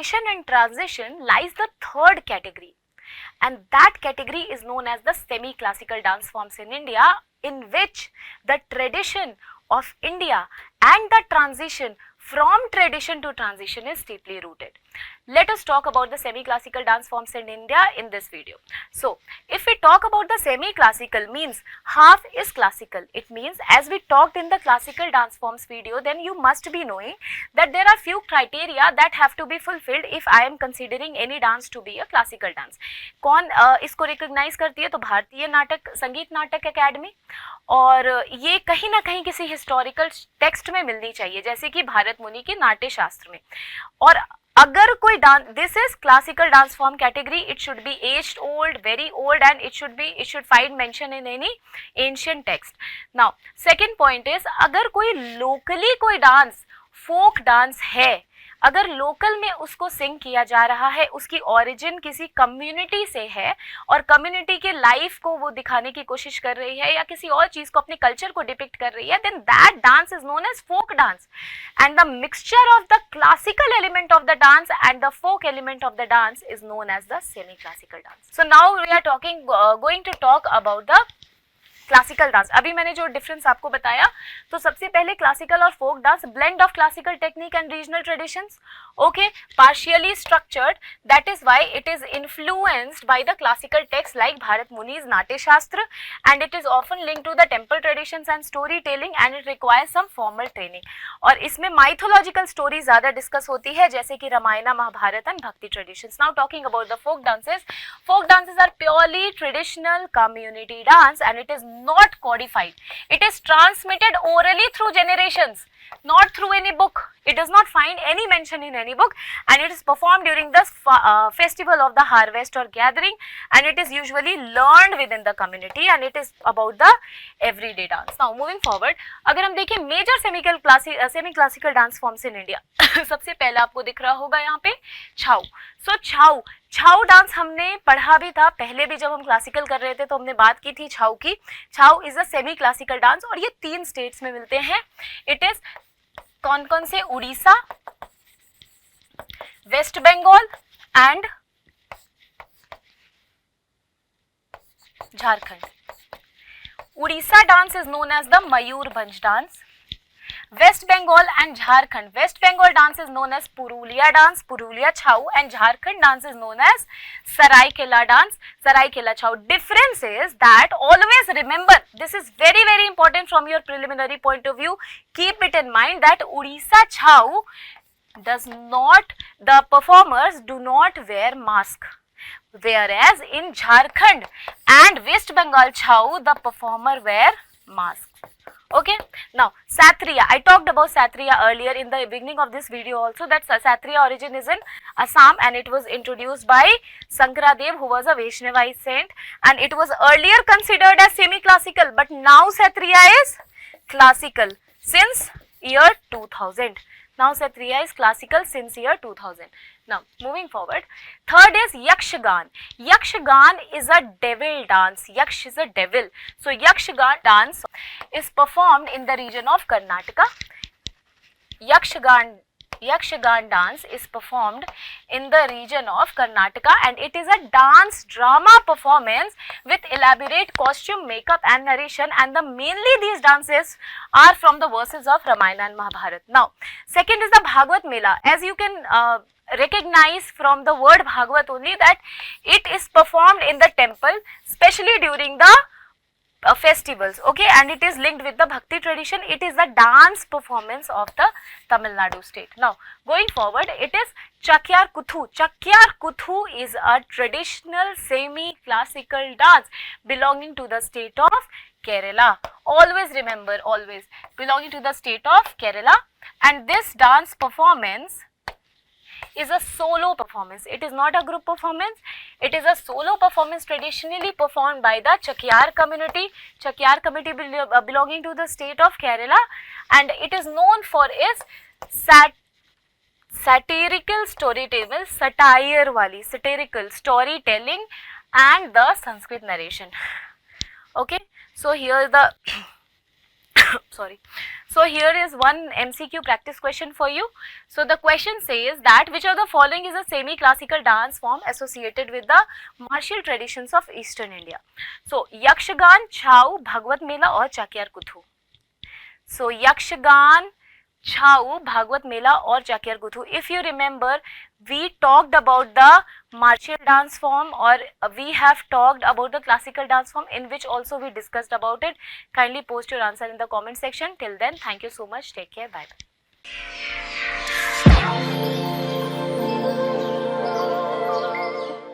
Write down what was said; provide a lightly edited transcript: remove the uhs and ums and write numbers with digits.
tradition and transition lies the third category, and that category is known as the semi-classical dance forms in India, in which the tradition of India and the transition from tradition to transition is deeply rooted. Let us talk about the semi-classical dance forms in India in this video. So, if we talk about the semi-classical, means half is classical. It means, as we talked in the classical dance forms video, then you must be knowing that there are few criteria that have to be fulfilled if I am considering any dance to be a classical dance. कौन इसको recognize करती है? तो भारतीय नाटक संगीत नाटक academy, और ये कहीं ना कहीं किसी हिस्टोरिकल टेक्स्ट में मिलनी चाहिए, जैसे कि भारत मुनि के नाट्य शास्त्र में. और अगर कोई dance, this is classical dance form category, it should be aged old, very old, and it should find mention in any ancient text. Now second point is, अगर कोई लोकली कोई डांस फोक डांस है, अगर local में उसको सिंग किया जा रहा है, उसकी ओरिजिन किसी कम्युनिटी से है और कम्युनिटी के लाइफ को वो दिखाने की कोशिश कर रही है या किसी और चीज को, अपने कल्चर को डिपिक्ट कर रही है, then that dance is known as folk dance. And the mixture of the classical element of the dance and the folk element of the dance is known as the semi classical dance. So now we are going to talk about the classical dance. अभी मैंने जो difference आपको बताया, तो सबसे पहले classical और folk dance, blend of classical technique and regional traditions, okay, partially structured, that is why it is influenced by the classical text like Bharat Muni's Natya Shastra, and it is often linked to the temple traditions and story telling, and it requires some formal training. और इसमें mythological story ज्यादा discuss होती है, जैसे कि Ramayana, Mahabharata and bhakti traditions. Now talking about the folk dances are purely traditional community dance and it is not codified. It is transmitted orally through generations, not through any book. It does not find any mention in any book, and it is performed during the festival of the harvest or gathering, and it is usually learned within the community, and it is about the everyday dance. Now moving forward, अगर हम देखें major semi classical dance forms in India, सबसे पहला आपको दिख रहा होगा यहाँ पे छाऊ. सो छाऊ डांस हमने पढ़ा भी था पहले भी, जब हम क्लासिकल कर रहे थे तो हमने बात की थी छाऊ की. Chhau is a semi classical dance, और ये 3 स्टेट्स में मिलते हैं. इट इज कौन कौन से? Orissa, West Bengal and Jharkhand. Orissa dance is known as the Mayurbhanj dance. West Bengal and Jharkhand. West Bengal dance is known as Purulia dance, Purulia Chhau, and Jharkhand dance is known as Saraikela dance, Saraikela Chhau. Difference is that, always remember, this is very very important from your preliminary point of view. Keep it in mind that Odisha Chhau does not, the performers do not wear mask, whereas in Jharkhand and West Bengal Chhau the performer wear mask. Okay, now Satriya, I talked about Satriya earlier in the beginning of this video also, that Satriya origin is in Assam, and it was introduced by Sankaradev, who was a Vaishnavite saint, and it was earlier considered as semi-classical, but now Satriya is classical since year 2000. Now Satriya is classical since year 2000. Now moving forward, third is Yakshagan. Yakshagan is a devil dance. Yaksh is a devil. So Yakshagan dance is performed in the region of Karnataka. Yakshagan dance is performed in the region of Karnataka, and it is a dance drama performance with elaborate costume, makeup and narration, and mainly these dances are from the verses of Ramayana and Mahabharata. Now second is the Bhagavad Mela. As you can recognize from the word Bhagavad only, that it is performed in the temple, especially during the festivals, okay, and it is linked with the Bhakti tradition. It is the dance performance of the Tamil Nadu state. Now going forward, it is Chakyar Kuthu. Chakyar Kuthu is a traditional semi-classical dance belonging to the state of Kerala. Always remember, always belonging to the state of Kerala, and this dance performance is a solo performance. It is not a group performance. It is a solo performance traditionally performed by the Chakyar community. Chakyar community belonging to the state of Kerala, and it is known for its satirical storytelling, satirical storytelling and the Sanskrit narration. Okay, so here the Sorry. So here is one MCQ practice question for you. So the question says that which of the following is a semi-classical dance form associated with the martial traditions of Eastern India? So Yakshagan, Chhau, Bhagwat Mela or Chakyar Kuthu. So Yakshagan, Chhau, Bhagwat Mela or Chakyar Kuthu. If you remember, we talked about the martial dance form, or we have talked about the classical dance form, in which also we discussed about it. Kindly post your answer in the comment section. Till then, thank you so much. Take care. Bye bye.